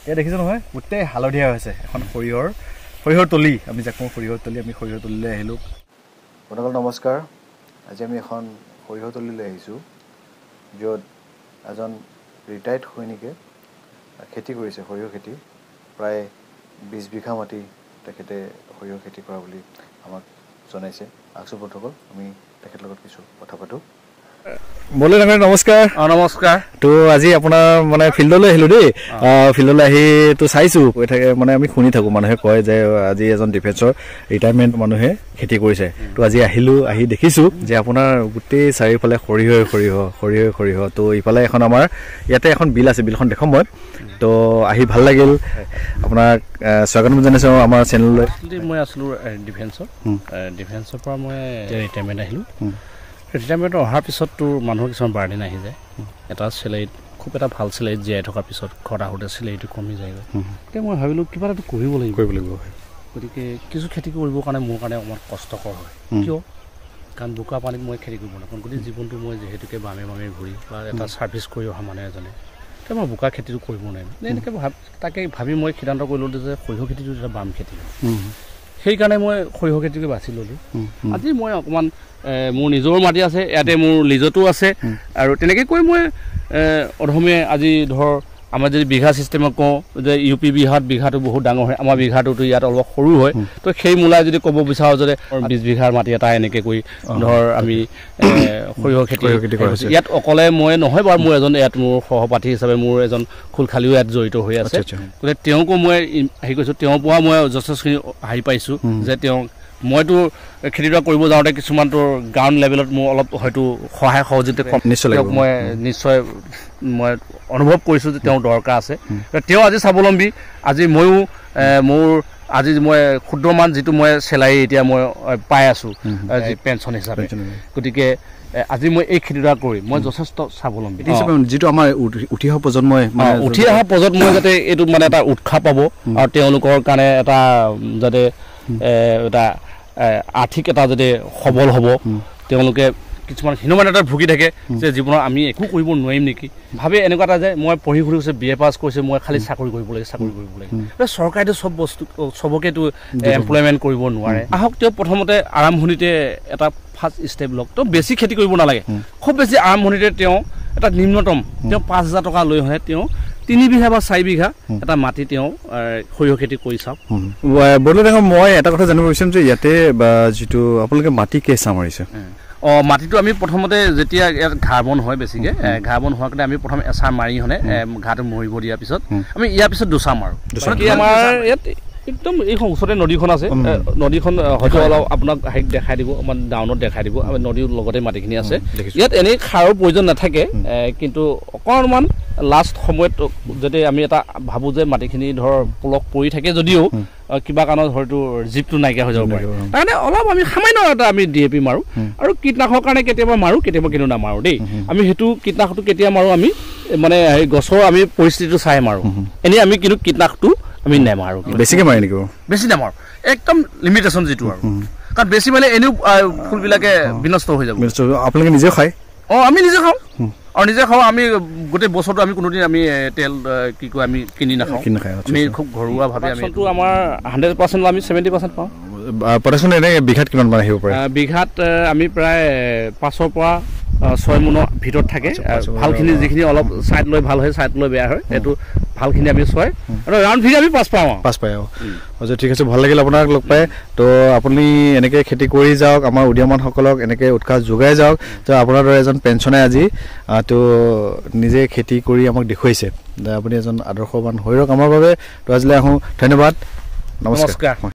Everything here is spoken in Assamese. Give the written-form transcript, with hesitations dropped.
এয়া দেখিছোঁ নহয় গোটেই হালধীয়া হৈছে এখন সৰিয়হৰ তলি আমি যাক কওঁ সৰিয়হৰ তলি আমি সৰিয়হৰ তলিলৈ আহিলোঁ বন্ধুসকল নমস্কাৰ আজি আমি এখন সৰিয়হৰ তলিলৈ আহিছোঁ য'ত এজন ৰিটায়াৰ্ড সৈনিকে খেতি কৰিছে সৰিয়হ খেতি প্ৰায় 20 বিঘা মাটি তেখেতে সৰিয়হ খেতি কৰা বুলি আমাক জনাইছে আছো বন্ধুসকল আমি তেখেতৰ লগত কিছু কথা পাতোঁ বলে ডাঙৰ নমস্কাৰ নমস্কাৰ তো আজি আপোনাৰ মানে ফিল্ডলৈ আহিলোঁ দেই ফিল্ডলৈ আহি তো চাইছোঁ কৈ থাকে মানে আমি শুনি থাকোঁ মানুহে কয় যে আজি এজন ডিফেন্সৰ ৰিটায়াৰমেণ্ট মানুহে খেতি কৰিছে তো আজি আহিলোঁ আহি দেখিছোঁ যে আপোনাৰ গোটেই চাৰিওফালে সৰিয়হ তো ইফালে এখন আমাৰ ইয়াতে এখন বিল আছে বিলখন দেখুৱাম মই তো আহি ভাল লাগিল আপোনাক স্বাগতম জনাইছোঁ আমাৰ চেনেললৈ মই আছিলোঁ ডিফেন্সৰ পৰা মই ৰিটায়াৰমেণ্ট আহিলোঁ ৰিটায়াৰমেণ্ট অহাৰ পিছততো মানুহৰ কিছুমান বাৰ্ডেন আহি যায় এটা চেলাৰীত খুব এটা ভাল চেলাৰীত জীয়াই থকাৰ পিছত ঘৰত আহোঁতে চেলাৰীটো কমি যায়গৈ গতিকে মই ভাবিলোঁ কিবা এটা কৰিব লাগিব গতিকে কিছু খেতি কৰিবৰ কাৰণে মোৰ কাৰণে অকণমান কষ্টকৰ হয় কিয় কাৰণ বোকা পানীত মই খেতি কৰিব নাপাওঁ গোটেই জীৱনটো মই যিহেতুকে বামে ঘূৰি বা এটা ছাৰ্ভিচ কৰি অহা মানুহ এজনে তেতিয়া মই বোকা খেতিটো কৰিব নোৱাৰিম এনেকৈ তাকে ভাবি মই সিদ্ধান্ত কৰিলোঁ যে সৰিয়হ খেতিটো এটা বাম খেতি সেইকাৰণে মই সৰিয়হ খেতিকে বাছি ল'লোঁ আজি মই অকণমান মোৰ নিজৰ মাটি আছে ইয়াতে মোৰ লিজতো আছে আৰু তেনেকৈ কৈ মই অধমে আজি ধৰ আমাৰ যদি বিঘা চিষ্টেমত কওঁ যে ইউ পি বিঘাটো বহুত ডাঙৰ হয় আমাৰ বিঘাটোতো ইয়াত অলপ সৰু হয় তো সেই মূলাই যদি ক'ব বিচাৰোঁ যে 20 বিঘাৰ মাটি এটা এনেকৈ কৰি ধৰ আমি সৰিয়হ খেতি কৰিছোঁ ইয়াত অকলে মই নহয় বাৰু মোৰ এজন ইয়াত মোৰ সহপাঠী হিচাপে মোৰ এজন খুলখালিও ইয়াত জড়িত হৈ আছে গতিকে তেওঁকো মই হেৰি কৰিছোঁ তেওঁৰ পৰা মই যথেষ্টখিনি হেৰি পাইছোঁ যে তেওঁ মইতো খেতিডৰা কৰিব যাওঁতে কিছুমান তোৰ গ্ৰাউণ্ড লেভেলত মোৰ অলপ হয়তো সহায় সহযোগিতা মই নিশ্চয় মই অনুভৱ কৰিছোঁ যে তেওঁৰ দৰকাৰ আছে তেওঁ আজি স্বাৱলম্বী আজি ময়ো মোৰ আজি মই ক্ষুদ্ৰমান যিটো মই চেলাৰী এতিয়া মই পাই আছোঁ পেঞ্চন হিচাপে গতিকে আজি মই এই খেতিডৰা কৰি মই যথেষ্ট স্বাৱলম্বী যিটো আমাৰ উঠি অহা প্ৰজন্মই যাতে এইটো মানে এটা উৎসাহ পাব আৰু তেওঁলোকৰ কাৰণে এটা যাতে এটা আৰ্থিক এটা যাতে সবল হ'ব তেওঁলোকে কিছুমান হীনমান্যতাত ভুগি থাকে যে জীৱনত আমি একো কৰিব নোৱাৰিম নেকি ভাবে এনেকুৱা এটা যে মই পঢ়ি ঘূৰিছে BA পাছ কৰিছে মই খালি চাকৰি কৰিব লাগে চৰকাৰেতো চব বস্তু চবকেতো এমপ্লয়মেণ্ট কৰিব নোৱাৰে আহক তেওঁ প্ৰথমতে আৰম্ভণিতে এটা ফাৰ্ষ্ট ষ্টেপ লওক তো বেছি খেতি কৰিব নালাগে খুব বেছি আৰম্ভণিতে তেওঁ এটা নিম্নতম তেওঁ 5,000 টকা লৈ হয়ে তেওঁ 3 বিঘা বা 4 বিঘা এটা মাটি তেওঁ সৰিয়হ খেতি কৰি চাওক বলে ডাঙৰ মই এটা কথা জানিব বিচাৰিম যে ইয়াতে যিটো আপোনালোকে মাটি কেঁচা মাৰিছে মাটিটো আমি প্ৰথমতে যেতিয়া ইয়াত ঘাঁহ বন হয় বেছিকৈ ঘাঁহ বন হোৱাৰ কাৰণে আমি প্ৰথম এচাৰ মাৰি হনে ঘাঁহটো মৰিব দিয়াৰ পিছত আমি ইয়াৰ পিছত দুচাৰ মাৰোঁ আমাৰ ইয়াত একদম এই ওচৰতে নদীখন আছে নদীখন হয়তো অলপ আপোনাক হাইক দেখাই দিব অকণমান ডাউনত দেখাই দিব নদীৰ লগতে মাটিখিনি আছে ইয়াত এনেই সাৰৰ প্ৰয়োজন নাথাকে কিন্তু অকণমান লাষ্ট সময়ত যদি আমি এটা ভাবোঁ যে মাটিখিনি ধৰ পলস পৰি থাকে যদিও কিবা কাৰণত হয়তো জীপটো নাইকিয়া হৈ যাব পাৰে তাৰকাৰণে অলপ আমি সামান্য এটা আমি DAP মাৰোঁ আৰু কীটনাশকৰ কাৰণে কেতিয়াবা মাৰোঁ কেতিয়াবা কিন্তু নামাৰোঁ দেই আমি সেইটো কীটনাশকটো কেতিয়া মাৰোঁ আমি মানে হেৰি গছৰ আমি পৰিস্থিতিটো চাই মাৰোঁ এনেই আমি কিন্তু কীটনাশকটো আমি নেমাৰোঁ বেছিকৈ মাৰি নেকি বেছি নেমাৰোঁ একদম লিমিটেশ্যন যিটো আৰু কাৰণ বেছি মানে এনেও ফুলবিলাকে বিনষ্ট হৈ যাব আপোনালোকে নিজে খায় আমি নিজে খাওঁ আৰু নিজে খাওঁ আমি গোটেই বছৰটো আমি কোনোদিন আমি তেল কি কয় আমি কিনি নাখাওঁ আমি খুব ঘৰুৱাভাৱে আমি আমাৰ 100% আমি 70% পাওঁ প্ৰডাকশ্যন এনেই বিঘাত কিমান মান আহিব পাৰে বিঘাত আমি প্ৰায় 5 পৰা 6 মোনৰ ভিতৰত থাকে ভালখিনি যিখিনি অলপ ছাইড লৈ ভাল হয় ছাইড লৈ বেয়া হয় সেইটো ভালখিনি আমি 6 আৰু ৰাউণ্ড ফিগাৰ আমি 5 পাওঁ আচ্ছা ঠিক আছে ভাল লাগিল আপোনাক লগ পাই তো আপুনি এনেকৈ খেতি কৰি যাওক আমাৰ উদীয়মানসকলক এনেকৈ উৎসাহ যোগাই যাওক তো আপোনাৰ দৰে এজন পেঞ্চনে আজি তো নিজে খেতি কৰি আমাক দেখুৱাইছে আপুনি এজন আদৰ্শৱান হৈ ৰওক আমাৰ বাবে তো আজিলৈ আহোঁ ধন্যবাদ নমস্কাৰ